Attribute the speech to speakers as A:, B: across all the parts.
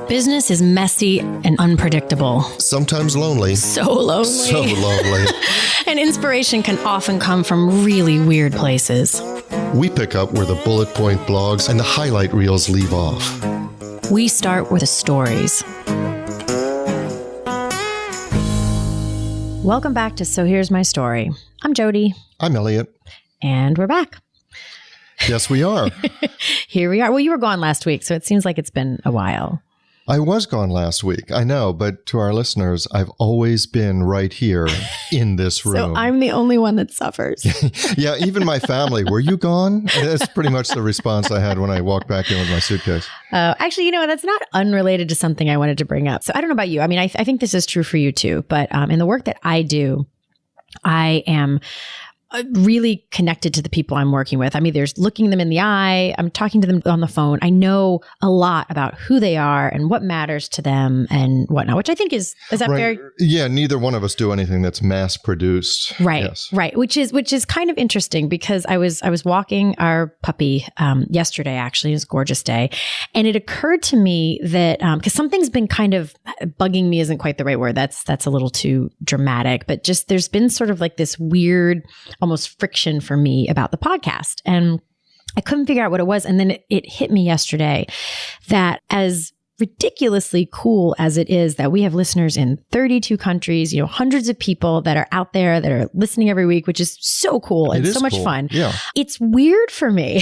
A: Business is messy and unpredictable.
B: Sometimes lonely.
A: So lonely.
B: So lonely.
A: And inspiration can often come from really weird places.
B: We pick up where the bullet point blogs and the highlight reels leave off.
A: We start with the stories. Welcome back to So Here's My Story. I'm Jodi.
B: I'm Eliot.
A: And we're back.
B: Yes, we are.
A: Here we are. Well, you were gone last week, so it seems like it's been a while.
B: I was gone last week, I know, but to our listeners, I've always been right here in this room.
A: So I'm the only one that suffers.
B: Yeah, even my family. Were you gone? That's pretty much the response I had when I walked back in with my suitcase.
A: Actually, you know, that's not unrelated to something I wanted to bring up. So I don't know about you. I mean, I think this is true for you too, but in the work that I do, I am really connected to the people I'm working with. I'm either looking them in the eye, I'm talking to them on the phone. I know a lot about who they are and what matters to them and whatnot, which I think is that
B: right.
A: very...
B: Yeah, neither one of us do anything that's mass produced.
A: Right,
B: yes.
A: Right. Which is kind of interesting because I was walking our puppy yesterday, actually. It was a gorgeous day. And it occurred to me that, because something's been kind of bugging me isn't quite the right word. That's a little too dramatic, but just there's been sort of like this weird almost friction for me about the podcast. And I couldn't figure out what it was. And then it hit me yesterday that as ridiculously cool as it is that we have listeners in 32 countries, you know, hundreds of people that are out there that are listening every week, which is so cool and so much fun.
B: Yeah.
A: It's weird for me.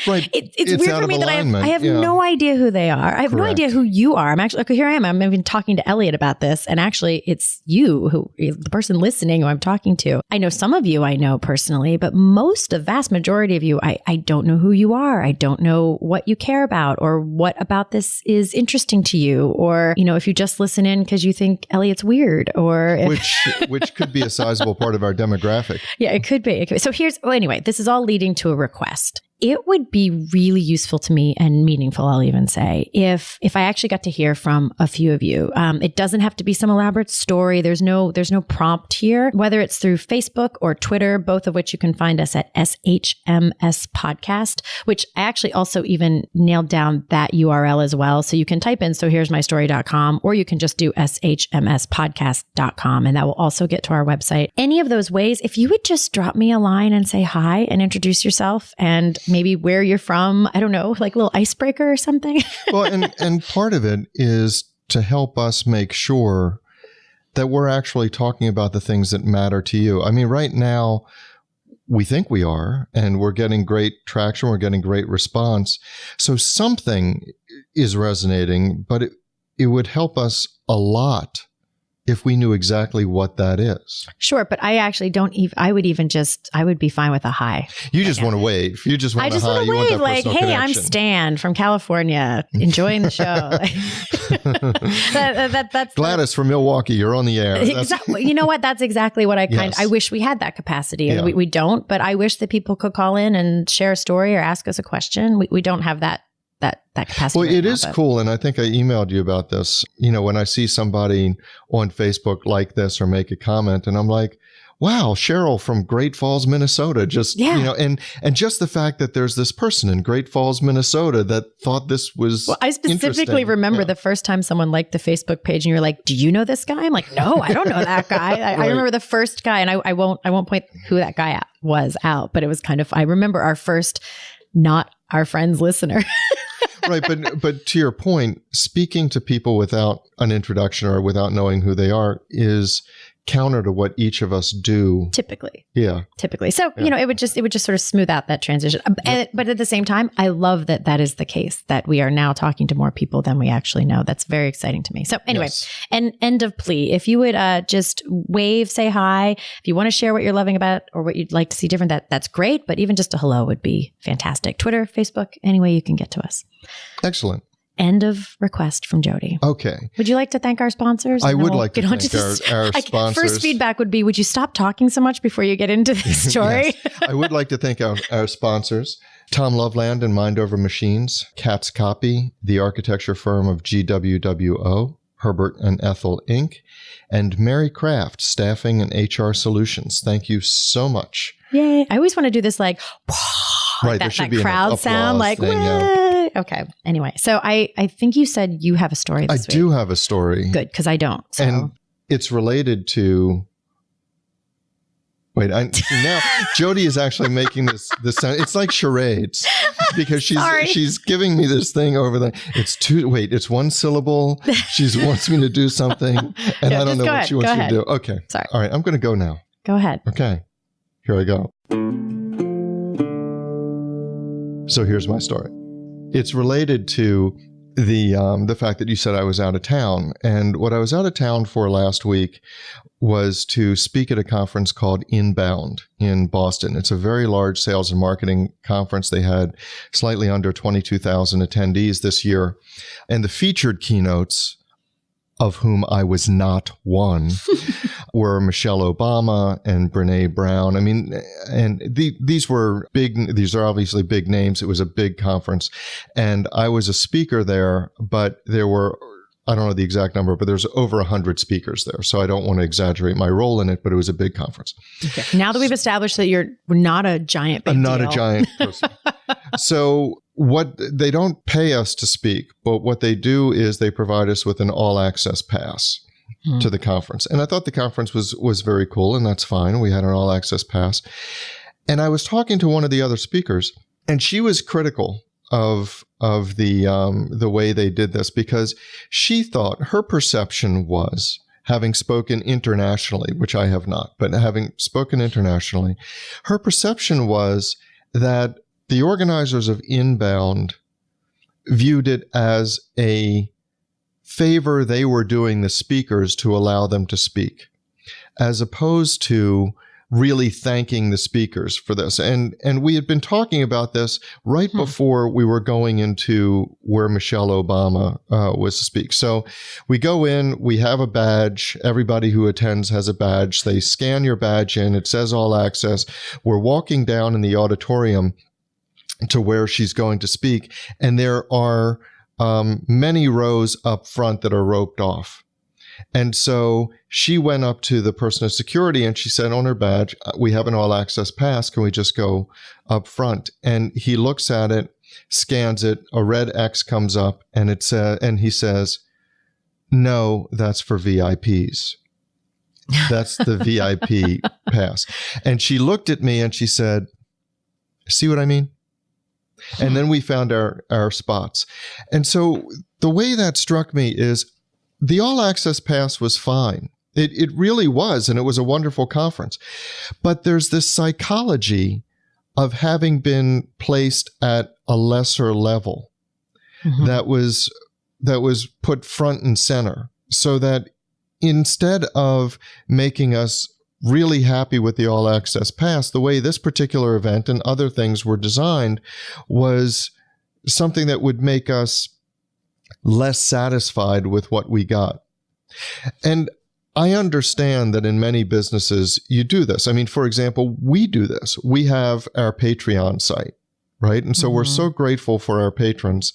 B: Right.
A: It's weird for me that I have no idea who they are. I have no idea who you are. I'm actually, okay, here I am. I'm even talking to Eliot about this. And actually it's you who, the person listening who I'm talking to. I know some of you I know personally, but the vast majority of you, I don't know who you are. I don't know what you care about or what about this is interesting to you. Or, you know, if you just listen in because you think Eliot's weird or...
B: Which could be a sizable part of our demographic. Yeah,
A: it could be. So anyway, this is all leading to a request. It would be really useful to me and meaningful, I'll even say, if I actually got to hear from a few of you. It doesn't have to be some elaborate story. There's no prompt here, whether it's through Facebook or Twitter, both of which you can find us at SHMS Podcast, which I actually also even nailed down that URL as well. So you can type in sohere'smystory.com or you can just do shmspodcast.com and that will also get to our website. Any of those ways, if you would just drop me a line and say hi and introduce yourself and maybe where you're from, I don't know, like a little icebreaker or something.
B: Well, and part of it is to help us make sure that we're actually talking about the things that matter to you. I mean, right now, we think we are, and we're getting great traction. We're getting great response. So something is resonating, but it would help us a lot if we knew exactly what that is.
A: Sure, but I actually don't even, I would be fine with a hi.
B: You just want to wave. You just want to hi. You want that
A: like, hey,
B: connection.
A: I'm Stan from California, enjoying the show. That's
B: Gladys from Milwaukee, you're on the air.
A: Exactly. You know what? That's exactly what I wish we had that capacity. Yeah. We don't, but I wish that people could call in and share a story or ask us a question. We don't have that capacity.
B: Well, it is cool. And I think I emailed you about this. You know, when I see somebody on Facebook like this or make a comment and I'm like, wow, Cheryl from Great Falls, Minnesota, you know, and just the fact that there's this person in Great Falls, Minnesota that thought this was
A: I specifically remember the first time someone liked the Facebook page and you're like, do you know this guy? I'm like, no, I don't know that guy. I remember the first guy and I won't point who that guy was out, but it was kind of, I remember our first, not our friend's listener.
B: Right. But to your point, speaking to people without an introduction or without knowing who they are is counter to what each of us do.
A: Typically.
B: Yeah.
A: Typically. So, you know, it would just sort of smooth out that transition. But at the same time, I love that is the case, that we are now talking to more people than we actually know. That's very exciting to me. So anyway, end of plea. If you would just wave, say hi. If you want to share what you're loving about or what you'd like to see different, that's great. But even just a hello would be fantastic. Twitter, Facebook, any way you can get to us.
B: Excellent.
A: End of request from Jodi.
B: Okay.
A: Would you like to thank our sponsors?
B: I would like to thank our sponsors.
A: First feedback would be, would you stop talking so much before you get into the story?
B: Yes. I would like to thank our sponsors. Tom Loveland and Mind Over Machines, Cat's Copy, the architecture firm of GWWO, Herbert and Ethel Inc., and Mary Craft, Staffing and HR Solutions. Thank you so much.
A: Yay. I always want to do this like,
B: right,
A: that crowd sound, like,
B: thing, yeah.
A: Really? Okay. Anyway, so I think you said you have a story this week.
B: I do have a story.
A: Good, because I don't. So.
B: And it's related to... Wait, now Jodi is actually making this sound. It's like charades because she's giving me this thing over the. It's one syllable. She wants me to do something, and I don't know what she wants me to do. Okay,
A: sorry.
B: All right, I'm going to go now.
A: Go ahead.
B: Okay, here I go. So here's my story. It's related to the fact that you said I was out of town, and what I was out of town for last week was to speak at a conference called Inbound in Boston. It's a very large sales and marketing conference. They had slightly under 22,000 attendees this year. And the featured keynotes, of whom I was not one, were Michelle Obama and Brene Brown. I mean, and these are obviously big names. It was a big conference. And I was a speaker there, but there were, I don't know the exact number, but there's over 100 speakers there. So I don't want to exaggerate my role in it, but it was a big conference.
A: Okay. Now that we've established that you're not a giant big
B: I'm not
A: deal.
B: a giant person. So they don't pay us to speak, but what they do is they provide us with an all access pass to the conference. And I thought the conference was very cool, and that's fine. We had an all access pass. And I was talking to one of the other speakers, and she was critical of the way they did this, because she thought her perception was, having spoken internationally, which I have not, but having spoken internationally, her perception was that the organizers of Inbound viewed it as a favor they were doing the speakers to allow them to speak, as opposed to really thanking the speakers for this. And we had been talking about this right before we were going into where Michelle Obama was to speak. So we go in, we have a badge. Everybody who attends has a badge. They scan your badge in. It says all access. We're walking down in the auditorium to where she's going to speak. And there are many rows up front that are roped off. And so she went up to the person of security and she said on her badge, "We have an all access pass. Can we just go up front?" And he looks at it, scans it, a red X comes up, and and he says, "No, that's for VIPs. That's the VIP pass." And she looked at me and she said, "See what I mean?" And then we found our spots. And so the way that struck me is, the all access pass was fine. It really was, and it was a wonderful conference. But there's this psychology of having been placed at a lesser level that was put front and center, so that instead of making us really happy with the all access pass, the way this particular event and other things were designed was something that would make us less satisfied with what we got. And I understand that in many businesses you do this. I mean, for example, we do this. We have our Patreon site, right? And so we're so grateful for our patrons.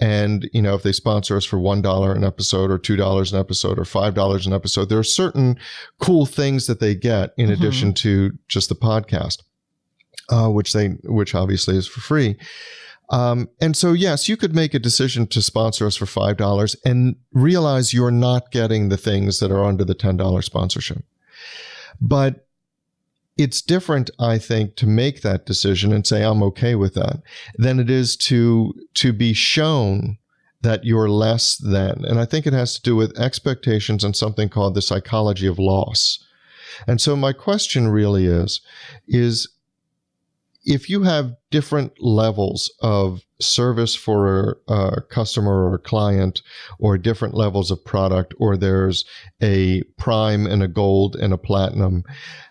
B: And, you know, if they sponsor us for $1 an episode or $2 an episode or $5 an episode, there are certain cool things that they get in addition to just the podcast, which obviously is for free. And so, yes, you could make a decision to sponsor us for $5 and realize you're not getting the things that are under the $10 sponsorship. But it's different, I think, to make that decision and say, I'm okay with that, than it is to be shown that you're less than. And I think it has to do with expectations and something called the psychology of loss. And so my question really is if you have different levels of service for a customer or a client, or different levels of product, or there's a prime and a gold and a platinum,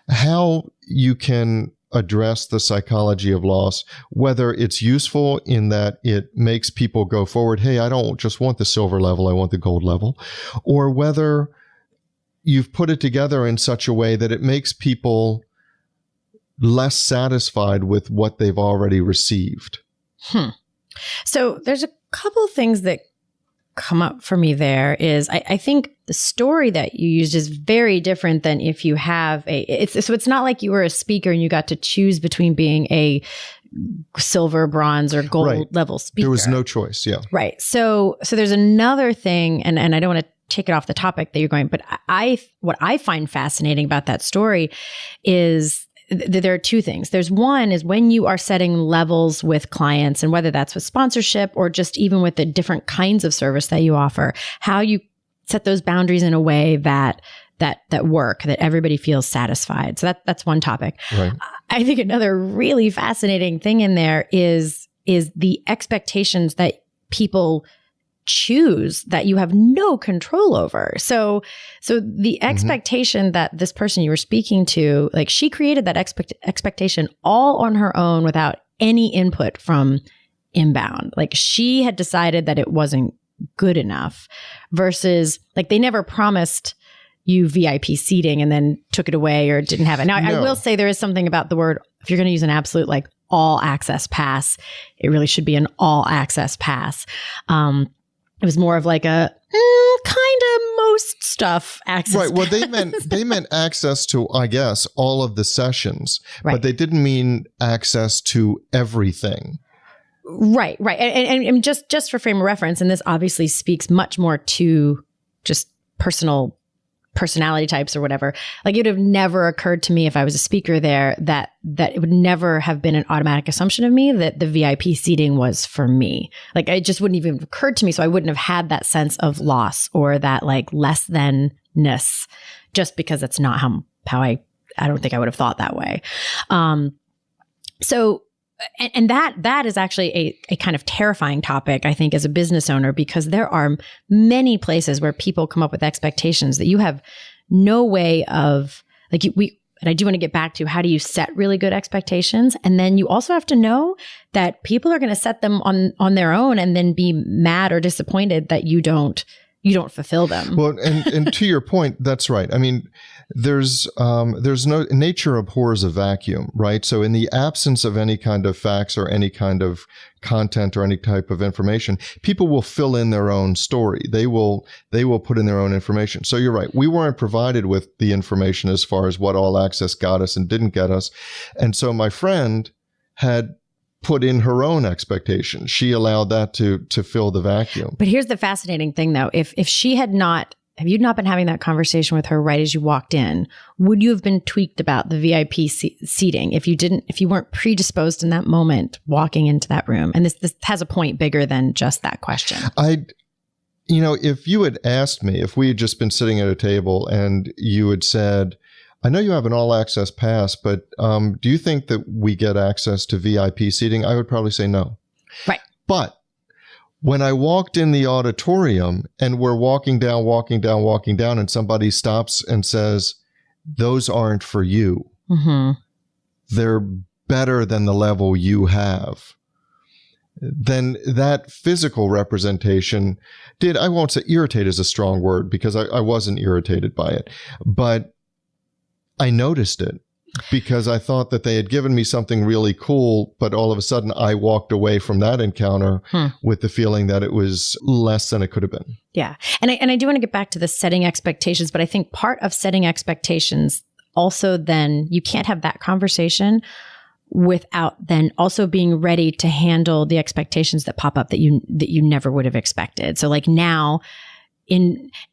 B: how you can address the psychology of loss, whether it's useful in that it makes people go forward, hey, I don't just want the silver level, I want the gold level, or whether you've put it together in such a way that it makes people less satisfied with what they've already received.
A: So there's a couple of things that come up for me there is I think the story that you used is very different than if you have so it's not like you were a speaker and you got to choose between being a silver, bronze, or gold level speaker.
B: There was no choice. Yeah.
A: Right. So there's another thing, and I don't want to take it off the topic that you're going, but what I find fascinating about that story is there are two things. There's one is when you are setting levels with clients, and whether that's with sponsorship or just even with the different kinds of service that you offer, how you set those boundaries in a way that work, that everybody feels satisfied. So that's one topic.
B: Right.
A: I think another really fascinating thing in there is the expectations that people choose that you have no control over. So the expectation that this person you were speaking to, like, she created that expectation all on her own without any input from inbound. Like, she had decided that it wasn't good enough, versus like they never promised you VIP seating and then took it away or didn't have it. Now, I will say there is something about the word, if you're going to use an absolute like all access pass, it really should be an all access pass. It was more of like a kind of most stuff access.
B: Right. Well, they meant access to, I guess, all of the sessions, but they didn't mean access to everything.
A: Right. And just for frame of reference, and this obviously speaks much more to just personality types or whatever. Like, it would have never occurred to me if I was a speaker there that it would never have been an automatic assumption of me that the VIP seating was for me. Like, it just wouldn't even have occurred to me. So I wouldn't have had that sense of loss or that like less than-ness, just because it's not how I don't think I would have thought that way. And that is actually a kind of terrifying topic, I think, as a business owner, because there are many places where people come up with expectations that you have no way of, like, and I do want to get back to, how do you set really good expectations? And then you also have to know that people are going to set them on their own and then be mad or disappointed that you don't fulfill them.
B: Well, and to your point, that's right. I mean, there's no, nature abhors a vacuum, right? So in the absence of any kind of facts or any kind of content or any type of information, people will fill in their own story. They will put in their own information. So you're right. We weren't provided with the information as far as what all access got us and didn't get us. And so my friend had put in her own expectations. She allowed that to fill the vacuum. But
A: here's the fascinating thing, though. If she had not, have you not been having that conversation with her right as you walked in, would you have been tweaked about the VIP seating if you weren't predisposed in that moment walking into that room? And this has a point bigger than just that question.
B: If you had asked me, if we had just been sitting at a table and you had said, I know you have an all-access pass, but do you think that we get access to VIP seating? I would probably say no.
A: Right.
B: But when I walked in the auditorium and we're walking down, and somebody stops and says, those aren't for you. Mm-hmm. They're better than the level you have. Then that physical representation I won't say irritate is a strong word, because I wasn't irritated by it, but I noticed it because I thought that they had given me something really cool, but all of a sudden I walked away from that encounter with the feeling that it was less than it could have been.
A: Yeah. And I do want to get back to the setting expectations, but I think part of setting expectations also, then you can't have that conversation without then also being ready to handle the expectations that pop up that you never would have expected. So like now,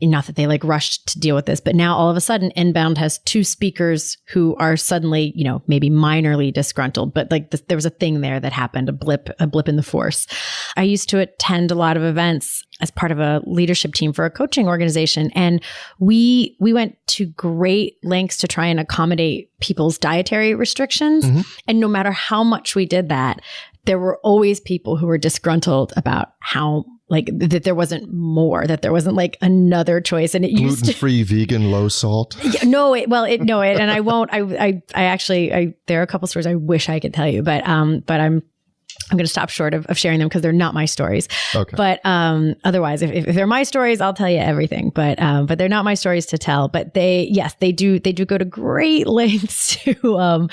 A: not that they like rushed to deal with this, but now all of a sudden Inbound has two speakers who are suddenly, maybe minorly disgruntled, but like there was a thing there that happened, a blip in the force. I used to attend a lot of events as part of a leadership team for a coaching organization. And we went to great lengths to try and accommodate people's dietary restrictions. Mm-hmm. And no matter how much we did that, there were always people who were disgruntled about how, like, that there wasn't more, that there wasn't like another choice. And it used
B: gluten-free, vegan, low salt.
A: And I won't, I actually, there are a couple stories I wish I could tell you, but I'm I'm going to stop short of sharing them because they're not my stories.
B: Okay.
A: But otherwise, if they're my stories, I'll tell you everything. But they're not my stories to tell. But they do go to great lengths to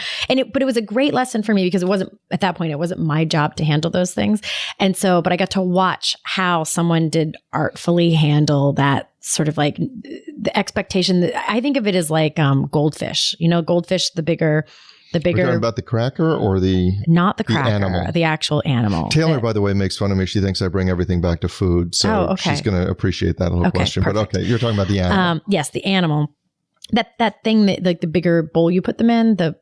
A: but it was a great lesson for me because it wasn't at that point, it wasn't my job to handle those things. And so, but I got to watch how someone did artfully handle that sort of like the expectation. That I think of it as like goldfish. Goldfish, the bigger.
B: We're talking about the cracker or
A: not the cracker,
B: animal?
A: The actual animal.
B: Taylor, by the way, makes fun of me. She thinks I bring everything back to food. So she's going to appreciate that little question.
A: Perfect.
B: But okay, you're talking about the animal.
A: Yes, the animal. That thing that like the bigger bowl you put them in, the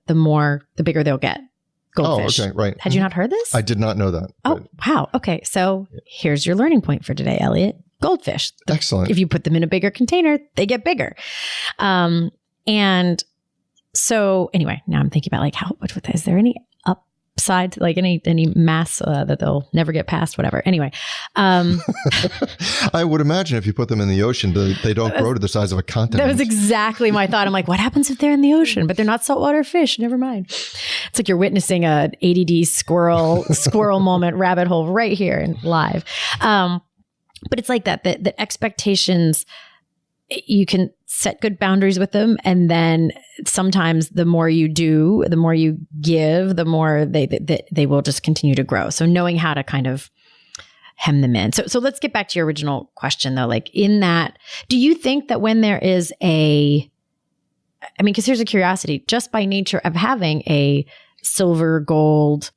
A: bigger they'll get. Goldfish.
B: Oh, okay, right.
A: Had you not heard this?
B: I did not know that.
A: Oh, wow. Okay, so here's your learning point for today, Elliot. Goldfish.
B: Excellent.
A: If you put them in a bigger container, they get bigger. And so anyway, now I'm thinking about like is there any upside, like any mass that they'll never get past, whatever. Anyway.
B: I would imagine if you put them in the ocean, they don't grow to the size of a continent.
A: That was exactly my thought. I'm like, what happens if they're in the ocean? But they're not saltwater fish. Never mind. It's like you're witnessing a ADD squirrel moment, rabbit hole right here and live. But it's like that, the expectations, you can set good boundaries with them. And then sometimes the more you do, the more you give, the more they will just continue to grow. So knowing how to kind of hem them in. So let's get back to your original question though. Like in that, do you think that when there is because here's a curiosity, just by nature of having a silver, gold,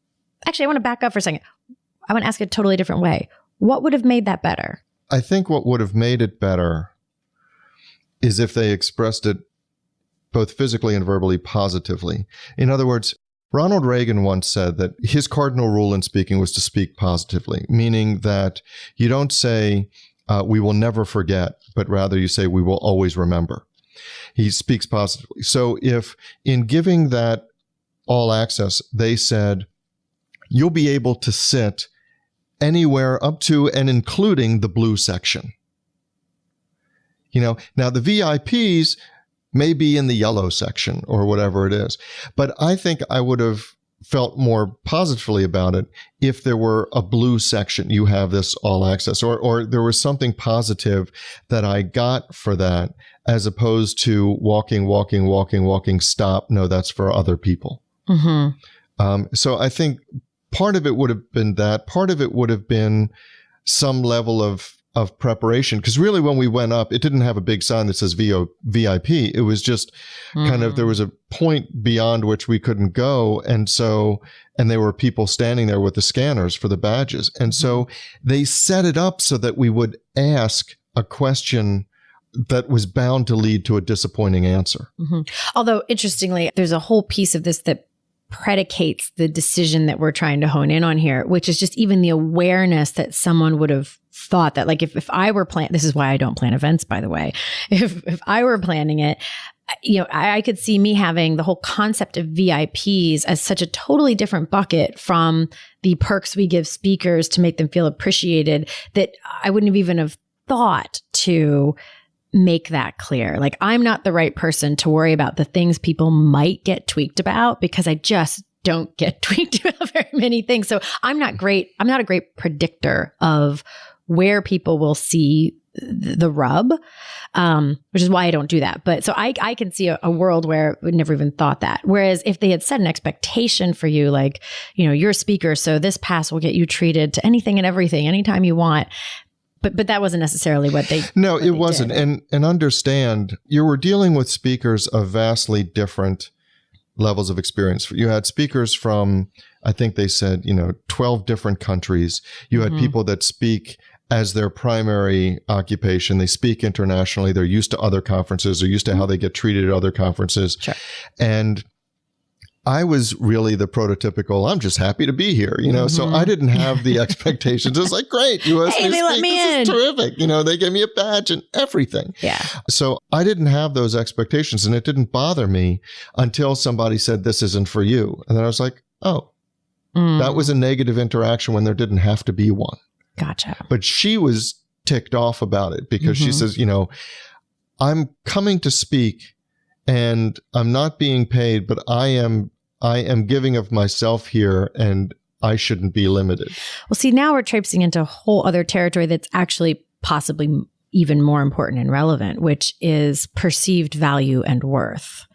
A: actually, I want to back up for a second. I want to ask it a totally different way. What would have made that better?
B: I think what would have made it better is if they expressed it both physically and verbally positively. In other words, Ronald Reagan once said that his cardinal rule in speaking was to speak positively, meaning that you don't say, we will never forget, but rather you say, we will always remember. He speaks positively. So if in giving that all access, they said, you'll be able to sit anywhere up to and including the blue section. Now the VIPs may be in the yellow section or whatever it is, but I think I would have felt more positively about it if there were a blue section. You have this all access, or there was something positive that I got for that, as opposed to walking, stop. No, that's for other people. Mm-hmm. So I think part of it would have been that. Part of it would have been some level of preparation. Because really when we went up, it didn't have a big sign that says VIP. It was just kind of, there was a point beyond which we couldn't go. And there were people standing there with the scanners for the badges. And so they set it up so that we would ask a question that was bound to lead to a disappointing answer. Mm-hmm.
A: Although interestingly, there's a whole piece of this that predicates the decision that we're trying to hone in on here, which is just even the awareness that someone would have thought that, like, if I were this is why I don't plan events, by the way. If I were planning it, I could see me having the whole concept of VIPs as such a totally different bucket from the perks we give speakers to make them feel appreciated, that I wouldn't have even have thought to make that clear. Like, I'm not the right person to worry about the things people might get tweaked about, because I just don't get tweaked about very many things. So I'm not a great predictor of where people will see the rub, which is why I don't do that. But so I can see a world where we never even thought that. Whereas if they had set an expectation for you, like, you're a speaker, so this pass will get you treated to anything and everything, anytime you want. But that wasn't necessarily what they
B: No, it wasn't. And understand, you were dealing with speakers of vastly different levels of experience. You had speakers from, I think they said, 12 different countries. You had people that speak as their primary occupation. They speak internationally. They're used to other conferences. They're used to how they get treated at other conferences. Sure. And I was really the prototypical, I'm just happy to be here, so I didn't have the expectations. It was like, great, you asked me to speak. This is terrific. They gave me a badge and everything. Yeah. So I didn't have those expectations, and it didn't bother me until somebody said, this isn't for you. And then I was like, oh, that was a negative interaction when there didn't have to be one. Gotcha. But she was ticked off about it because she says, I'm coming to speak and I'm not being paid, but I am giving of myself here, and I shouldn't be limited.
A: Well, see, now we're traipsing into a whole other territory that's actually possibly even more important and relevant, which is perceived value and worth,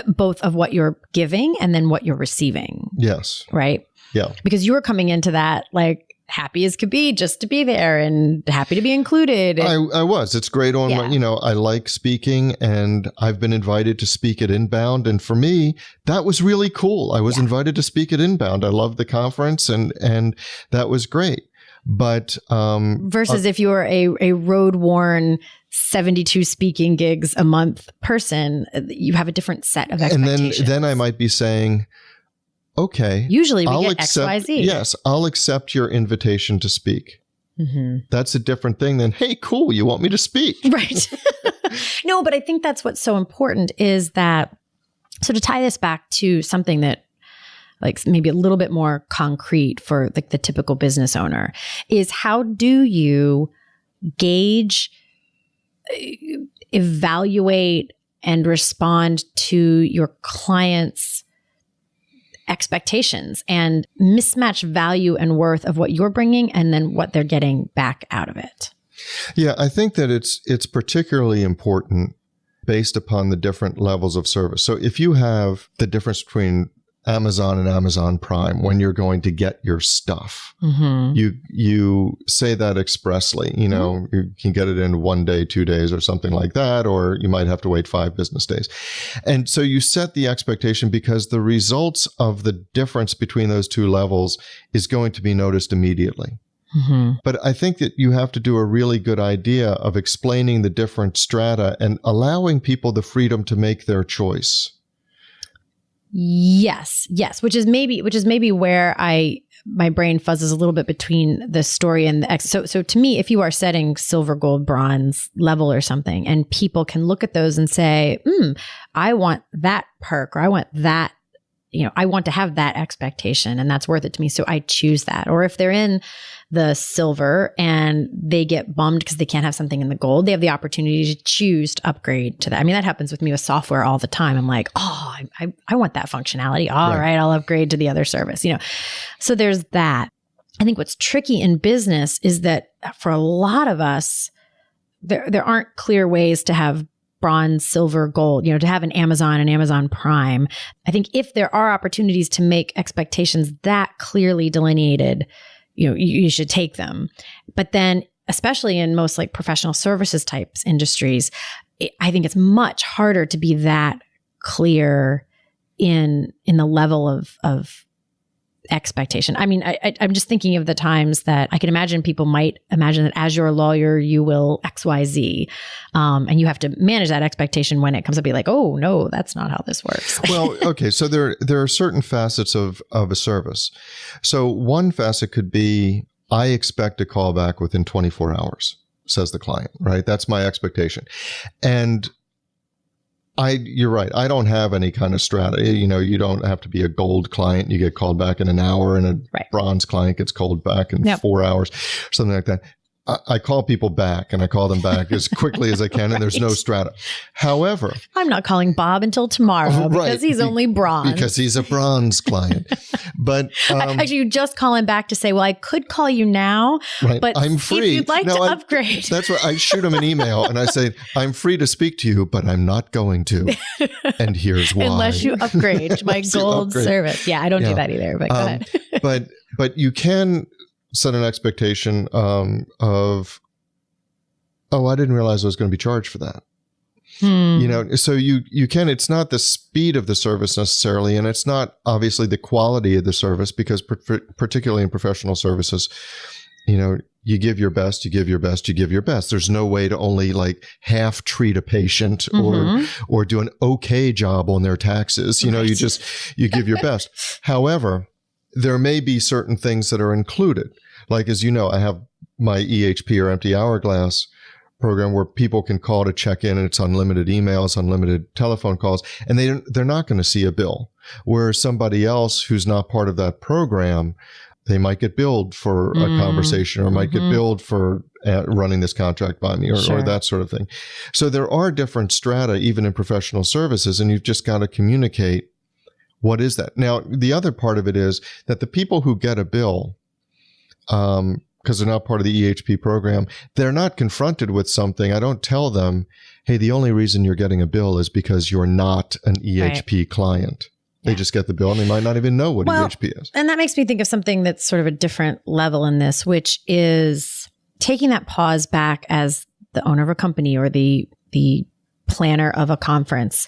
A: both of what you're giving and then what you're receiving.
B: Yes.
A: Right?
B: Yeah.
A: Because you were coming into that like happy as could be just to be there and happy to be included.
B: I was. It's great on my, I like speaking, and I've been invited to speak at Inbound. And for me, that was really cool. I was invited to speak at Inbound. I loved the conference, and that was great. But
A: versus if you were a road worn 72 speaking gigs a month person, you have a different set of expectations.
B: And then I might be saying, okay,
A: usually we get XYZ.
B: Yes, I'll accept your invitation to speak. Mm-hmm. That's a different thing than, hey, cool, you want me to speak?
A: Right. No, but I think that's what's so important is that, so to tie this back to something that like maybe a little bit more concrete for like the typical business owner is how do you gauge, evaluate, and respond to your clients' expectations and mismatch value and worth of what you're bringing and then what they're getting back out of it?
B: Yeah, I think that it's particularly important based upon the different levels of service. So if you have the difference between Amazon and Amazon Prime, when you're going to get your stuff, you say that expressly, you can get it in 1 day, 2 days or something like that, or you might have to wait 5 business days. And so you set the expectation because the results of the difference between those two levels is going to be noticed immediately. But I think that you have to do a really good idea of explaining the different strata and allowing people the freedom to make their choice.
A: Yes, which is maybe where my brain fuzzes a little bit between the story and the X. So to me, if you are setting silver, gold, bronze level or something, and people can look at those and say, I want that perk, or I want that, I want to have that expectation, and that's worth it to me, so I choose that. Or if they're in the silver and they get bummed because they can't have something in the gold, they have the opportunity to choose to upgrade to that. I mean, that happens with me with software all the time. I'm like, oh, I want that functionality. All right, I'll upgrade to the other service. So there's that. I think what's tricky in business is that for a lot of us, there aren't clear ways to have bronze, silver, gold, to have an Amazon and Amazon Prime. I think if there are opportunities to make expectations that clearly delineated, you should take them. But then, especially in most like professional services types industries, I think it's much harder to be that clear in the level of expectation. I mean, I'm just thinking of the times that I can imagine people might imagine that as your lawyer, you will XYZ. And you have to manage that expectation when it comes up, be like, oh, no, that's not how this works.
B: Well, okay. So there are certain facets of a service. So one facet could be, I expect a call back within 24 hours, says the client, right? That's my expectation. And you're right. I don't have any kind of strata. You don't have to be a gold client. You get called back in an hour, and a bronze client gets called back in 4 hours, something like that. I call people back, and I call them back as quickly as I can, and there's no strata. However,
A: I'm not calling Bob until tomorrow because he's only bronze.
B: Because he's a bronze client. But
A: actually, you just call him back to say, well, I could call you now, but
B: I'm free.
A: If you'd like to upgrade.
B: That's what I shoot him an email, and I say, I'm free to speak to you, but I'm not going to. And here's why.
A: Unless you upgrade to my gold service. Yeah, I don't do that either, but go ahead.
B: But you can set an expectation of, I didn't realize I was going to be charged for that. So you can, it's not the speed of the service necessarily, and it's not obviously the quality of the service, because particularly in professional services, you give your best, you give your best, you give your best. There's no way to only like half treat a patient or do an okay job on their taxes. You give your best. However, there may be certain things that are included. Like, as you know, I have my EHP or empty hourglass program where people can call to check in, and it's unlimited emails, unlimited telephone calls, and they're not going to see a bill. Whereas somebody else who's not part of that program, they might get billed for a conversation, or might get billed for running this contract by me, or that sort of thing. So there are different strata even in professional services, and you've just got to communicate what is that? Now, the other part of it is that the people who get a bill, because they're not part of the EHP program, they're not confronted with something. I don't tell them, hey, the only reason you're getting a bill is because you're not an EHP client. They just get the bill and they might not even know what EHP is.
A: And that makes me think of something that's sort of a different level in this, which is taking that pause back as the owner of a company or the planner of a conference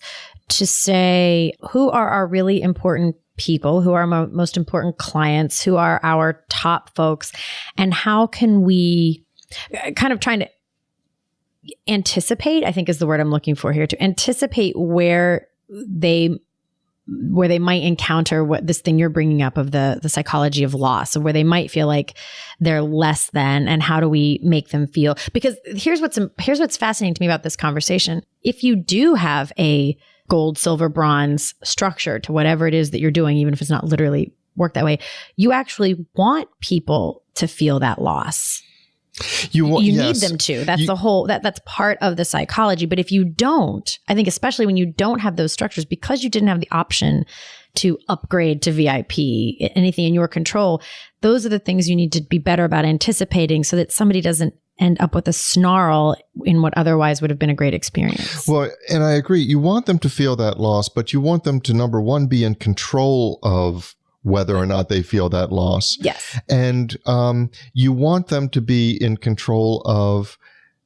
A: to say, who are our really important people, who are our most important clients, who are our top folks, and how can we kind of trying to anticipate, I think is the word I'm looking for here, to anticipate where they might encounter what this thing you're bringing up of the psychology of loss, or where they might feel like they're less than, and how do we make them feel? Because here's what's fascinating to me about this conversation. If you do have a gold, silver, bronze structure to whatever it is that you're doing, even if it's not literally work that way, you actually want people to feel that loss. You need them to. That's that's part of the psychology. But if you don't, I think especially when you don't have those structures, because you didn't have the option to upgrade to VIP, anything in your control, those are the things you need to be better about anticipating so that somebody doesn't end up with a snarl in what otherwise would have been a great experience. Well,
B: and I agree. You want them to feel that loss, but you want them to, number one, be in control of whether or not they feel that loss.
A: Yes.
B: And you want them to be in control of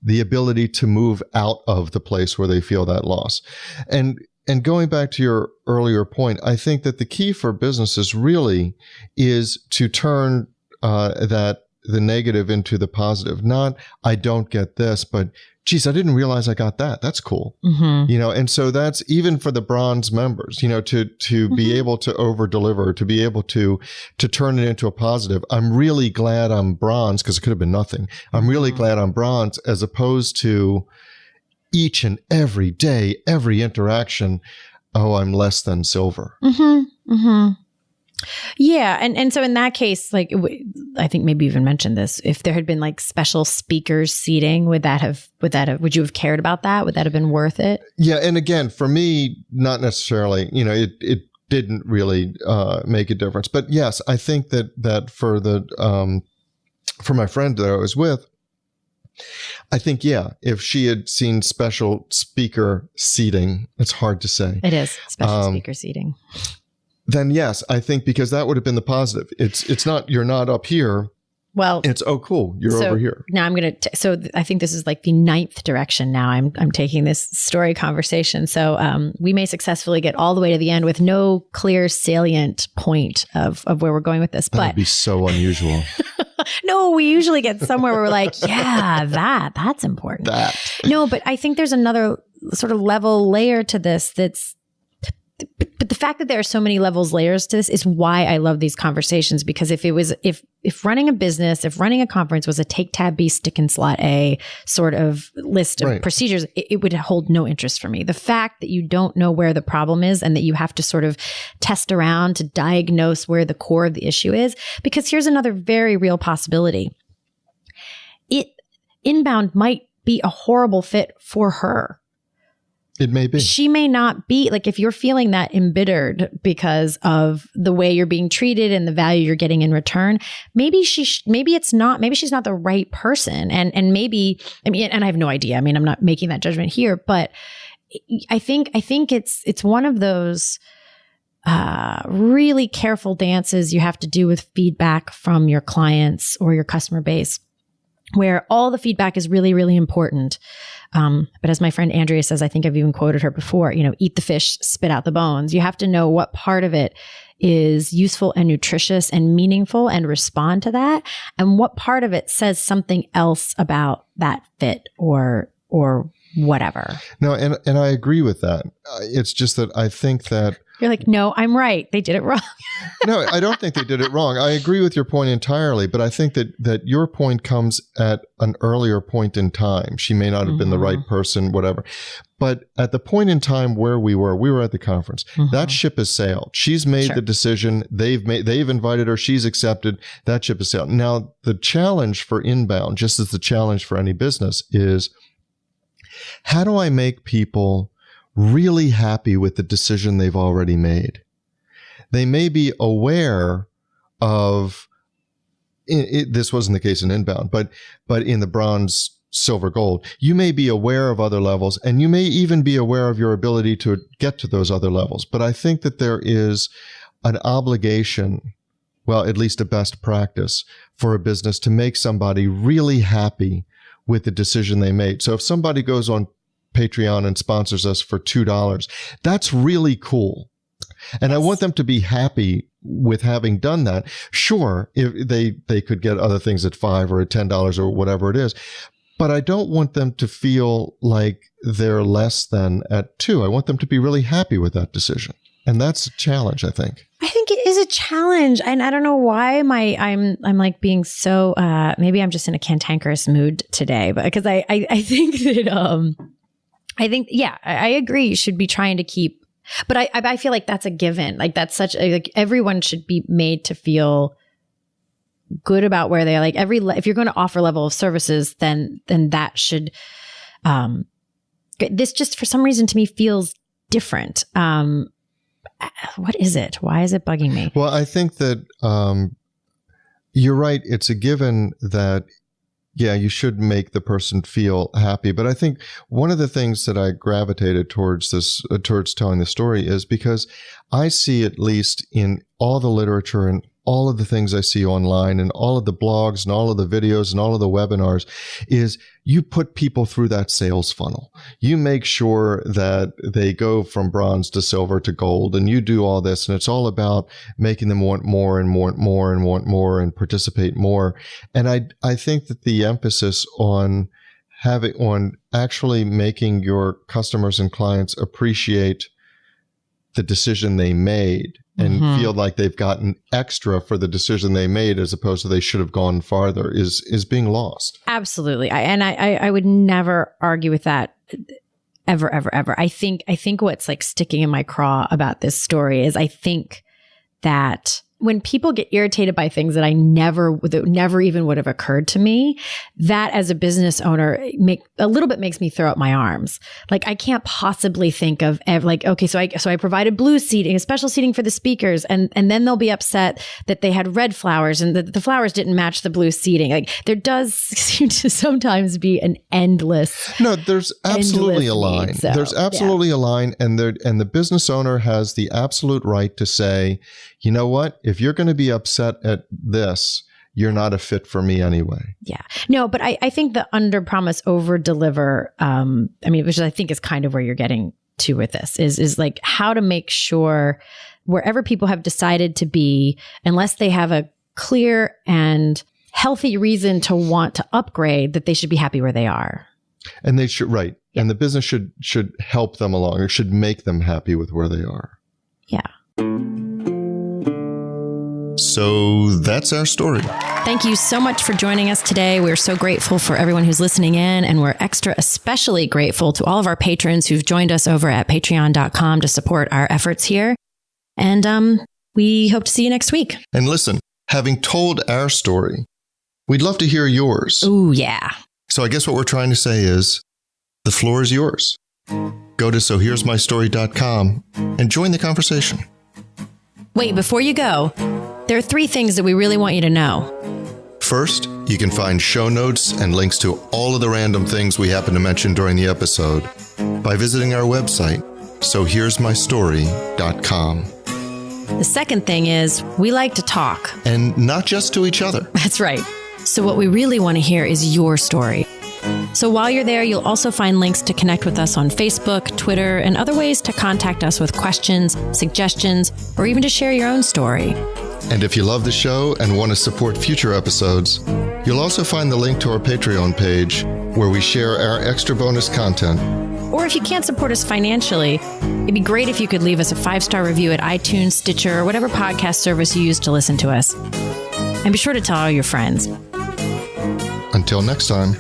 B: the ability to move out of the place where they feel that loss. And going back to your earlier point, I think that the key for businesses really is to turn the negative into the positive. Not, I don't get this, but geez, I didn't realize I got that. That's cool. Mm-hmm. And so that's even for the bronze members, to mm-hmm. be able to over deliver, to be able to turn it into a positive. I'm really glad I'm bronze, because it could have been nothing. I'm really glad I'm bronze, as opposed to each and every day, every interaction, oh, I'm less than silver.
A: Mm-hmm. Mm-hmm. Yeah. And so in that case, like, I think maybe you even mentioned this, if there had been like special speakers seating, would you have cared about that? Would that have been worth it?
B: Yeah. And again, for me, not necessarily, it didn't really make a difference. But yes, I think that for my friend that I was with, I think, yeah, if she had seen special speaker seating, it's hard to say.
A: It is special speaker seating.
B: Then yes, I think, because that would have been the positive. It's not, you're not up here.
A: Well,
B: it's, oh, cool, you're over here.
A: Now I'm going to, so I think this is like the 9th direction now I'm taking this story conversation. So we may successfully get all the way to the end with no clear salient point of where we're going with this.
B: That would be so unusual.
A: No, we usually get somewhere where we're like, yeah, that's important. No, but I think there's another sort of layer to this but the fact that there are so many layers to this is why I love these conversations, because if running a business, if running a conference was a take tab B, stick in slot A sort of list of procedures, it would hold no interest for me. The fact that you don't know where the problem is and that you have to sort of test around to diagnose where the core of the issue is, because here's another very real possibility. Inbound might be a horrible fit for her.
B: It may be.
A: She may not be, like, if you're feeling that embittered because of the way you're being treated and the value you're getting in return, maybe she's not the right person. And maybe, and I have no idea. I'm not making that judgment here, but I think it's one of those really careful dances you have to do with feedback from your clients or your customer base, where all the feedback is really, really important. But as my friend Andrea says, I think I've even quoted her before, eat the fish, spit out the bones. You have to know what part of it is useful and nutritious and meaningful and respond to that, and what part of it says something else about that fit or whatever.
B: No, and I agree with that. It's just that I think that
A: you're like, no, I'm right. They did it wrong.
B: No, I don't think they did it wrong. I agree with your point entirely, but I think that your point comes at an earlier point in time. She may not have been the right person, whatever. But at the point in time where we were at the conference. That ship has sailed. She's made the decision. They've invited her. She's accepted. That ship has sailed. Now, the challenge for inbound, just as the challenge for any business, is how do I make people really happy with the decision they've already made? They may be aware of, this wasn't the case in inbound, but in the bronze, silver, gold, you may be aware of other levels, and you may even be aware of your ability to get to those other levels. But I think that there is an obligation, well, at least a best practice for a business to make somebody really happy with the decision they made. So if somebody goes on Patreon and sponsors us for $2, that's really cool. And I want them to be happy with having done that. Sure, if they could get other things at $5 or at $10 or whatever it is. But I don't want them to feel like they're less than at $2. I want them to be really happy with that decision. And that's a challenge, I think.
A: I think it is a challenge. And I don't know why I'm like being so, maybe I'm just in a cantankerous mood today, but because I think that, I agree. You should be trying to keep, but I feel like that's a given. Like that's such like everyone should be made to feel good about where they are. Like if you're going to offer level of services, then that should, this just for some reason to me feels different. What is it? Why is it bugging me?
B: Well, I think that, you're right. It's a given that, yeah, you should make the person feel happy. But I think one of the things that I gravitated towards telling the story is because I see, at least in all the literature and all of the things I see online and all of the blogs and all of the videos and all of the webinars, is you put people through that sales funnel. You make sure that they go from bronze to silver to gold, and you do all this. And it's all about making them want more and want more and want more and participate more. And I think that the emphasis on actually making your customers and clients appreciate the decision they made and feel like they've gotten extra for the decision they made, as opposed to they should have gone farther, is being lost.
A: Absolutely. I would never argue with that ever, ever, ever. I think what's like sticking in my craw about this story is I think that when people get irritated by things that never even would have occurred to me, that as a business owner a little bit makes me throw up my arms. Like I can't possibly think of okay, so I provided blue seating, special seating for the speakers, and then they'll be upset that they had red flowers and the flowers didn't match the blue seating. Like there does seem to sometimes be an endless.
B: No, there's absolutely a line.
A: Need, so,
B: there's absolutely a line, and the business owner has the absolute right to say, you know what? If you're going to be upset at this, you're not a fit for me anyway. Yeah.
A: No, but I think the under promise, over deliver, which I think is kind of where you're getting to with this is like how to make sure wherever people have decided to be, unless they have a clear and healthy reason to want to upgrade, that they should be happy where they are.
B: And they should, right. Yeah. And the business should help them along, or should make them happy with where they are.
A: Yeah.
B: So that's our story.
A: Thank you so much for joining us today. We're so grateful for everyone who's listening in, and we're especially grateful to all of our patrons who've joined us over at patreon.com to support our efforts here. And we hope to see you next week.
B: And listen, having told our story, we'd love to hear yours.
A: Ooh, yeah.
B: So I guess what we're trying to say is the floor is yours. Go to sohere'smystory.com and join the conversation.
A: Wait, before you go, there are 3 things that we really want you to know.
B: First, you can find show notes and links to all of the random things we happen to mention during the episode by visiting our website, sohere'smystory.com.
A: The second thing is we like to talk.
B: And not just to each other.
A: That's right. So what we really want to hear is your story. So while you're there, you'll also find links to connect with us on Facebook, Twitter, and other ways to contact us with questions, suggestions, or even to share your own story.
B: And if you love the show and want to support future episodes, you'll also find the link to our Patreon page where we share our extra bonus content.
A: Or if you can't support us financially, it'd be great if you could leave us a 5-star review at iTunes, Stitcher, or whatever podcast service you use to listen to us. And be sure to tell all your friends.
B: Until next time.